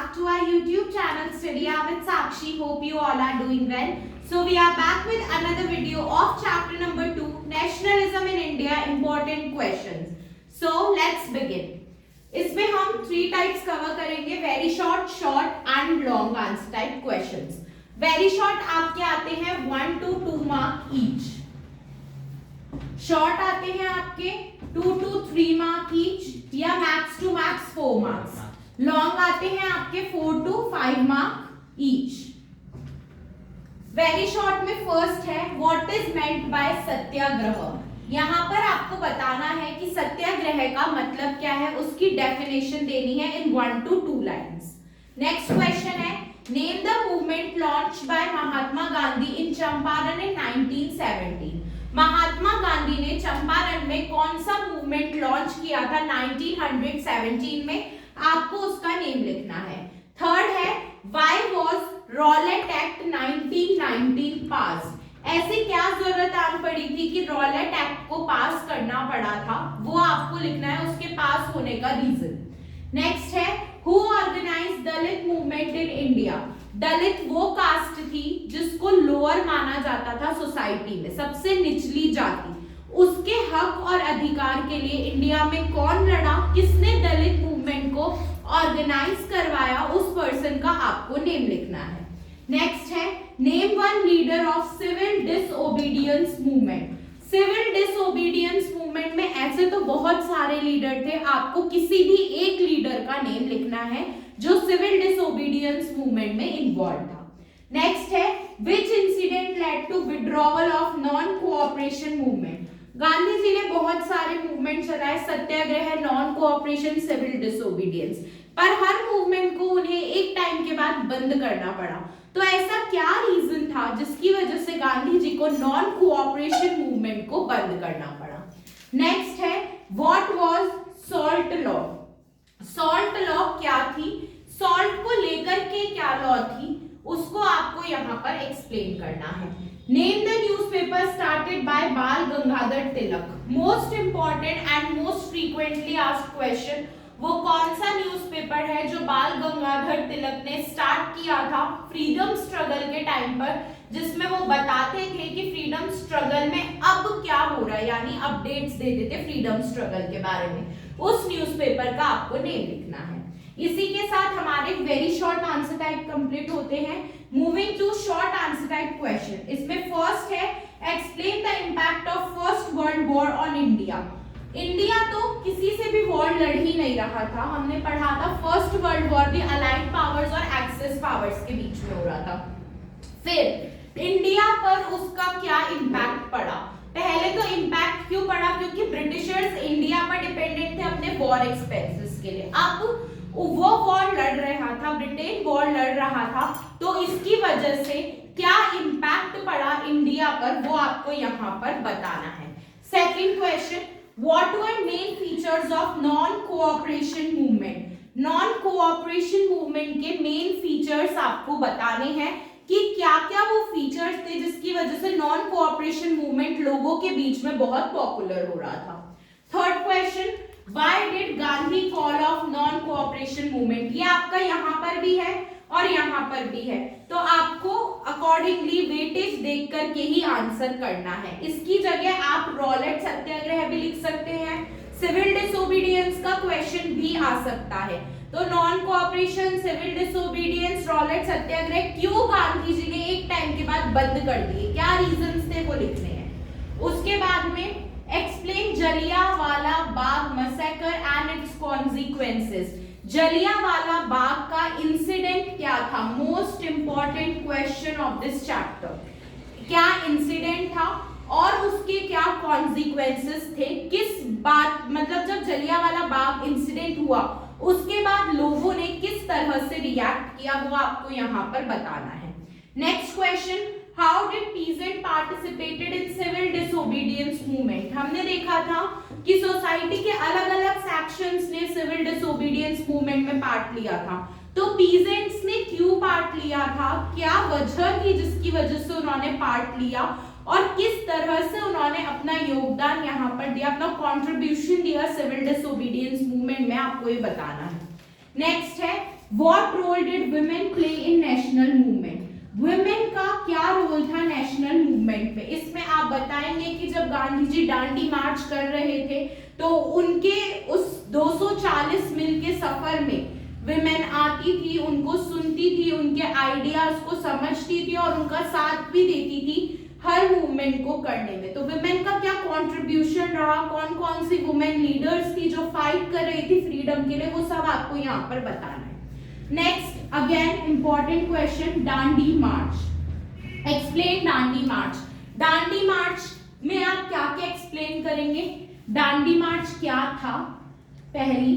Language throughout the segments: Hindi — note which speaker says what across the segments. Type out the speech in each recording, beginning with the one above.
Speaker 1: back to our YouTube channel Study with Sakshi. Hope you all are doing well. So we are back with another video of chapter number 2, Nationalism in India, Important Questions. So let's begin. इसमें हम 3 टाइप्स कवर करेंगे, very short, short and long answer type questions. Very short आपके आते हैं 1 to 2 मार्क ईच. शॉर्ट आते हैं आपके 2 to 3 मार्क ईच या max to max 4 marks. Long आते हैं आपके 4 to 5 mark each. Very short में फर्स्ट है what is meant by Satyagraha. यहां पर आपको बताना है कि सत्याग्रह का मतलब क्या है, उसकी डेफिनेशन देनी है in 1 to 2 lines. Next question है name the movement launch by Mahatma Gandhi in Champaran in 1917. Mahatma Gandhi ने चंपारण में कौन सा मूवमेंट लॉन्च किया था 1917 में, आपको उसका नेम लिखना है. थर्ड है व्हाई वाज रॉलेट एक्ट 1919 पास. ऐसी क्या जरूरत आन पड़ी थी कि रॉलेट एक्ट को पास करना पड़ा था, वो आपको लिखना है, उसके पास होने का रीजन. नेक्स्ट है who organize Dalit movement in India. Dalit वो कास्ट थी जिसको लोअर माना जाता था सोसाइटी में, सबसे निचली जाति. उसके हक और अधिकार के लिए इंडिया में कौन लड़ा, किसने दलित मूवमेंट को ऑर्गेनाइज करवाया, उस पर्सन का आपको नेम लिखना है. नेक्स्ट है name one leader of civil disobedience movement. Civil disobedience movement में ऐसे तो बहुत सारे लीडर थे, आपको किसी भी एक लीडर का नेम लिखना है जो सिविल डिसओबीडियंस मूवमेंट में इन्वॉल्व था. नेक्स्ट है which incident led to withdrawal of non cooperation movement. Gandhi ji ने बहुत सारे मूवमेंट चलाए, satyagraha, non cooperation, civil disobedience, पर हर मूवमेंट को उन्हें एक टाइम के बाद बंद करना पड़ा. तो ऐसा क्या रीजन था जिसकी वजह से गांधी जी को नॉन कोऑपरेशन मूवमेंट को बंद करना पड़ा. नेक्स्ट है what was salt law. Salt law क्या थी, सॉल्ट को लेकर के क्या लॉ थी, उसको आपको यहाँ पर एक्सप्लेन करना है. Name the newspaper started by Bal Gangadhar Tilak. Most important and most frequently asked question, वो कौन सा न्यूज़पेपर है जो बाल गंगाधर तिलक ने स्टार्ट किया था फ्रीडम स्ट्रगल के टाइम पर, जिसमें वो बताते थे कि फ्रीडम स्ट्रगल में अब क्या हो रहा है, यानी अपडेट्स देते थे फ्रीडम स्ट्रगल के बारे में. उस न्यूज़पेपर का आपको नेम लिखना है. इसी के साथ हमारे very short answer type complete होते हैं. Moving to short answer type question. इसमें फर्स्ट है explain the impact of first world war on India. India तो किसी से भी वॉर लड़ ही नहीं रहा था, हमने पढ़ा था फर्स्ट वर्ल्ड वॉर भी अलाइड पावर्स और एक्सेस पावर्स के बीच में हो रहा था. फिर इंडिया पर उसका क्या इंपैक्ट पड़ा. पहले तो इंपैक्ट क्यों पड़ा, क्योंकि ब्रिटिशर्स इंडिया पर डिपेंडेंट थे अपने वॉर एक्सपेंसेस के लिए. अब वो वॉर लड़ रहा था, ब्रिटेन वॉर लड़ रहा था, तो इसकी वजह से क्या इंपैक्ट पड़ा इंडिया पर, वो आपको यहाँ पर बताना है. Second question What were main features of non-cooperation movement? Non-cooperation movement के main features आपको बताने हैं कि क्या-क्या वो features थे जिसकी वजह से non-cooperation movement लोगों के बीच में बहुत popular हो रहा था. Third question, why did Gandhi call off non-cooperation movement? ये आपका यहाँ पर भी है और यहाँ पर भी है, तो आपको अकॉर्डिंगली वेटेज देख करके ही आंसर करना है. इसकी जगह आप रॉलेट सत्याग्रह भी लिख सकते हैं, सिविल डिसोबीडियंस का क्वेश्चन भी आ सकता है. तो non cooperation, civil disobedience, Rowlatt satyagraha क्यों गांधी जी ने एक टाइम के बाद बंद कर दिए, क्या रीजंस थे, वो लिखने हैं. उसके बाद में explain Jallianwala Bagh massacre and its consequences. Jallianwala Bagh का इंसिडेंट क्या था, most important question of this chapter. क्या इंसिडेंट था और उसके क्या कॉन्सिक्वेंसेस थे, किस बात, मतलब जब जलियांवाला बाग इंसिडेंट हुआ उसके बाद लोगों ने किस तरह से रिएक्ट किया, वो आपको यहाँ पर बताना है. Next question how did peasant participated in civil disobedience movement. हमने देखा था कि सोसाइटी के अलग अलग सेक्शंस ने सिविल डिसोबीडियंस मूवमेंट में पार्ट लिया था, तो पीजेंट्स ने क्यों पार्ट लिया था, क्या वजह थी जिसकी वजह से उन्होंने पार्ट लिया और किस तरह से उन्होंने अपना योगदान यहाँ पर दिया, अपना कंट्रीब्यूशन दिया सिविल डिसोबीडियंस मूवमेंट में, आपको ये बताना है. नेक्स्ट है what role did women play in national movement, women का क्या रोल था नेशनल मूवमेंट में। इसमें आप बताएंगे कि जब गांधी जी दांडी मार्च कर रहे थे तो उनके उस 240 मील के सफर में विमेन आती थी, उनको सुनती थी, उनके आइडियाज को समझती थी और उनका साथ भी देती थी हर मूवमेंट को करने में। तो विमेन का क्या कंट्रीब्यूशन रहा, कौन कौन सी वुमेन लीडर्स थी जो फाइट कर रही थी फ्रीडम के लिए, वो सब आपको यहाँ पर बताना है। Next again important question, Dandi march, explain Dandi march. Dandi march में आप क्या क्या एक्सप्लेन करेंगे, दांडी मार्च क्या था पहली,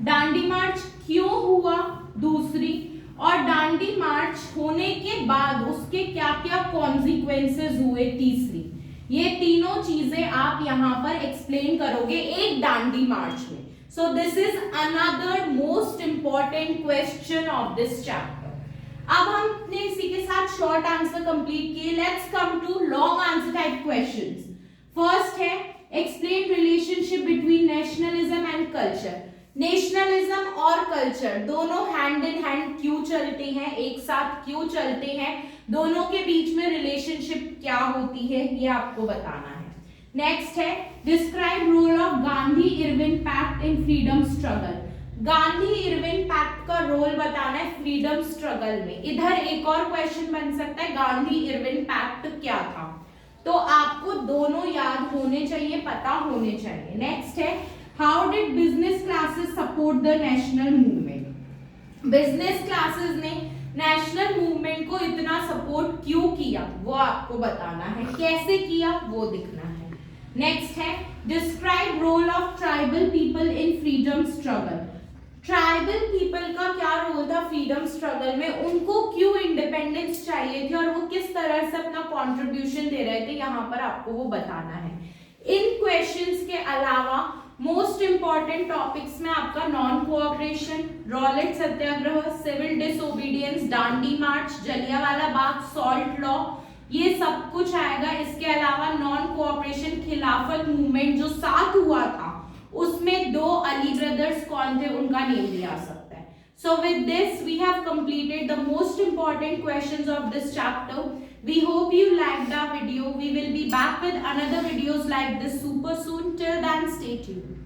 Speaker 1: दांडी मार्च क्यों हुआ दूसरी, और दांडी मार्च होने के बाद उसके क्या क्या कॉन्सिक्वेंसेस हुए तीसरी। ये तीनों चीजें आप यहाँ पर एक्सप्लेन करोगे एक दांडी मार्च में। So this is another most important question of this chapter. अब हमने इसी के साथ शॉर्ट आंसर कंप्लीट किए। Let's come to long answer type questions. First है explain relationship between nationalism and culture. Nationalism और कल्चर दोनों हैंड इन हैंड क्यों चलते हैं, एक साथ क्यों चलते हैं, दोनों के बीच में रिलेशनशिप क्या होती है, ये आपको बताना है। नेक्स्ट है describe role of Gandhi Irwin pact in freedom struggle. Gandhi Irwin pact का रोल बताना है फ्रीडम स्ट्रगल में। इधर एक और क्वेश्चन बन सकता है गांधी इरविन पैक्ट क्या था, तो आपको दोनों याद होने चाहिए, पता होने चाहिए। नेक्स्ट है how did business classes support the national movement. Business classes ने नेशनल मूवमेंट को इतना सपोर्ट क्यों किया, वो आपको बताना है, कैसे किया वो दिखना है। नेक्स्ट है describe role of tribal people in freedom struggle. Tribal people का क्या रोल था फ्रीडम स्ट्रगल में, उनको क्यों इंडिपेंडेंस चाहिए थी और वो किस तरह से अपना कंट्रीब्यूशन दे रहे थे, यहाँ पर आपको वो बताना है। इन क्वेश्चंस के अलावा मोस्ट इंपॉर्टेंट टॉपिक्स में आपका नॉन कोऑपरेशन, रॉलेट सत्याग्रह, सिविल डिसोबीडियंस, दांडी मार्च, जलियांवाला बाग, सॉल्ट लॉ, ये सब कुछ आएगा। इसके अलावा नॉन कोऑपरेशन खिलाफत मूवमेंट जो साथ हुआ था उसमें दो अली ब्रदर्स कौन थे उनका नेम भी आ सकता है। So with this we have completed the most important questions of this chapter. We hope you liked our video. We will be back with another videos like this super soon. Till then, stay tuned.